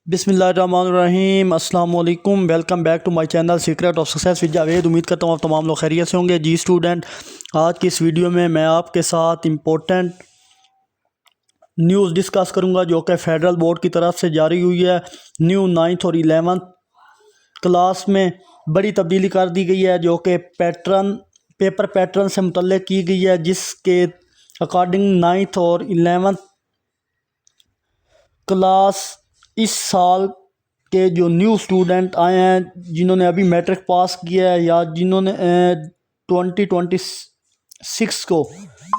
बिस्मिल्लाहिर्रहमानिर्रहीम अस्सलाम वालेकुम। Welcome back to my channel secret of success with Javed. उम्मीद करता हूँ आप तमाम लोग खैरियत से होंगे। जी स्टूडेंट, आज की इस वीडियो में मैं आपके साथ इम्पोर्टेंट न्यूज़ डिस्कस करूँगा जो कि फेडरल बोर्ड की तरफ से जारी हुई है। न्यू 9th और 11th क्लास में बड़ी तब्दीली कर दी गई है जो कि पेपर पैटर्न से मुतल्लिक़ की गई है, जिसके अकॉर्डिंग 9th और 11th क्लास इस साल के जो न्यू स्टूडेंट आए हैं, जिन्होंने अभी मैट्रिक पास किया है या जिन्होंने 2026 को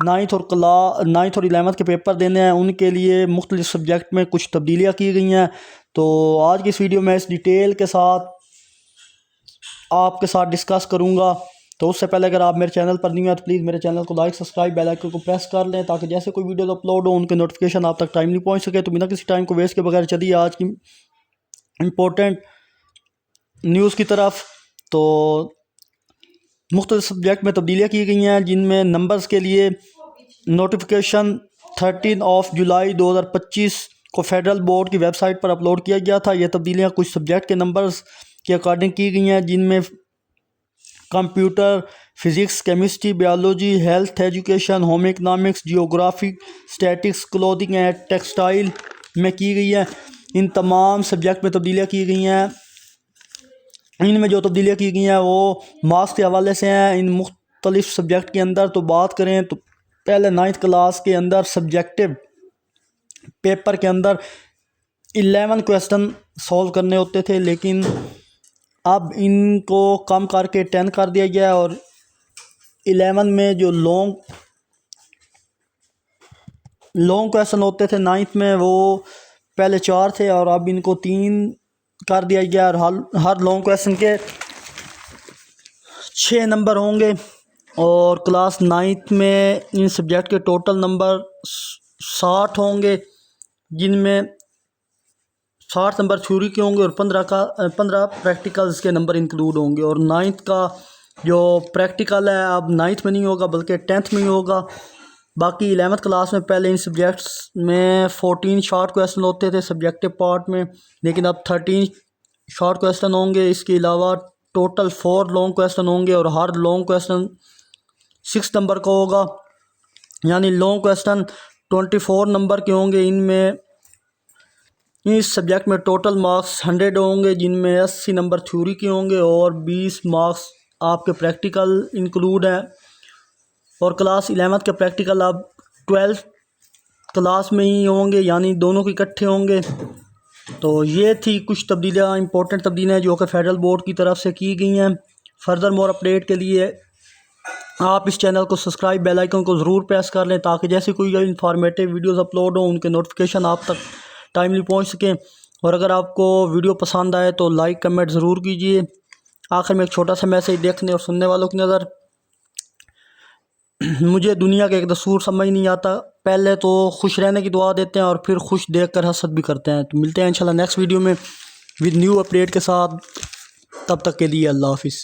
9th और 11th के पेपर देने हैं, उनके लिए मुख्तलिफ सब्जेक्ट में कुछ तब्दीलियाँ की गई हैं। तो आज की इस वीडियो में इस डिटेल के साथ आपके साथ डिस्कस करूँगा। तो उससे पहले अगर आप मेरे चैनल पर नहीं हैं तो प्लीज़ मेरे चैनल को लाइक, सब्सक्राइब, बेल आइकन को प्रेस कर लें ताकि जैसे कोई वीडियो अपलोड हो उनके नोटिफिकेशन आप तक टाइमली पहुंच सके। तो बिना किसी टाइम को वेस्ट के बगैर चलिए आज की इम्पोर्टेंट न्यूज़ की तरफ। तो मुख्तलिफ सब्जेक्ट में तब्दीलियाँ की गई हैं, जिनमें नंबर्स के लिए नोटिफिकेशन 13 जुलाई 2025 को फेडरल बोर्ड की वेबसाइट पर अपलोड किया गया था। यह तब्दीलियाँ कुछ सब्जेक्ट के नंबर्स के अकॉर्डिंग की गई हैं, जिनमें computer, physics, chemistry, biology, health education, home economics, geography, statics, clothing and textile में की गई है। इन तमाम सब्जेक्ट में तब्दीलियाँ की गई हैं। इनमें जो तब्दीलियाँ की गई हैं वो मार्क्स के हवाले से हैं। इन मुख्तलिफ सब्जेक्ट के अंदर तो बात करें तो पहले 9th क्लास के अंदर सब्जेक्टिव पेपर के अंदर 11 क्वेश्चन सॉल्व करने होते थे, लेकिन अब इनको कम करके 10 कर दिया गया है। और 11 में जो लॉन्ग क्वेश्चन होते थे 9th में, वो पहले 4 थे और अब इनको 3 कर दिया गया। और हर लॉन्ग क्वेश्चन के 6 नंबर होंगे। और क्लास 9th में इन सब्जेक्ट के टोटल नंबर 60 होंगे, जिनमें 60 नंबर थ्योरी के होंगे और 15 प्रैक्टिकल्स के नंबर इंक्लूड होंगे। और 9th का जो प्रैक्टिकल है अब 9th में नहीं होगा बल्कि 10th में ही होगा। बाकी 11th क्लास में पहले इन सब्जेक्ट्स में 14 शॉर्ट क्वेश्चन होते थे सब्जेक्टिव पार्ट में, लेकिन अब 13 शॉर्ट क्वेश्चन होंगे। इसके अलावा टोटल 4 लॉन्ग क्वेश्चन होंगे और हर लॉन्ग क्वेश्चन 6 नंबर का होगा, यानी लॉन्ग क्वेश्चन 24 नंबर के होंगे। इनमें इस सब्जेक्ट में टोटल मार्क्स 100 होंगे, जिनमें 80 नंबर थ्योरी के होंगे और 20 मार्क्स आपके प्रैक्टिकल इंक्लूड हैं। और क्लास 11th के प्रैक्टिकल अब 12th क्लास में ही होंगे, यानी दोनों के इकट्ठे होंगे। तो ये थी कुछ तब्दीलियाँ, इंपॉर्टेंट तब्दीलियाँ जो कि फेडरल बोर्ड की तरफ से की गई हैं। फर्दर मोर अपडेट के लिए आप इस चैनल को सब्सक्राइब, बेल आइकन को ज़रूर प्रेस कर लें ताकि जैसे कोई इंफॉर्मेटिव वीडियोस अपलोड हो उनके नोटिफिकेशन आप तक टाइमली पहुंच सकें। और अगर आपको वीडियो पसंद आए तो लाइक कमेंट ज़रूर कीजिए। आखिर में एक छोटा सा मैसेज देखने और सुनने वालों की नज़र, मुझे दुनिया का एक दस्तूर समझ नहीं आता, पहले तो खुश रहने की दुआ देते हैं और फिर खुश देखकर हसद भी करते हैं। तो मिलते हैं इंशाल्लाह नेक्स्ट वीडियो में विद न्यू अपडेट के साथ। तब तक के लिए अल्लाह हाफिज़।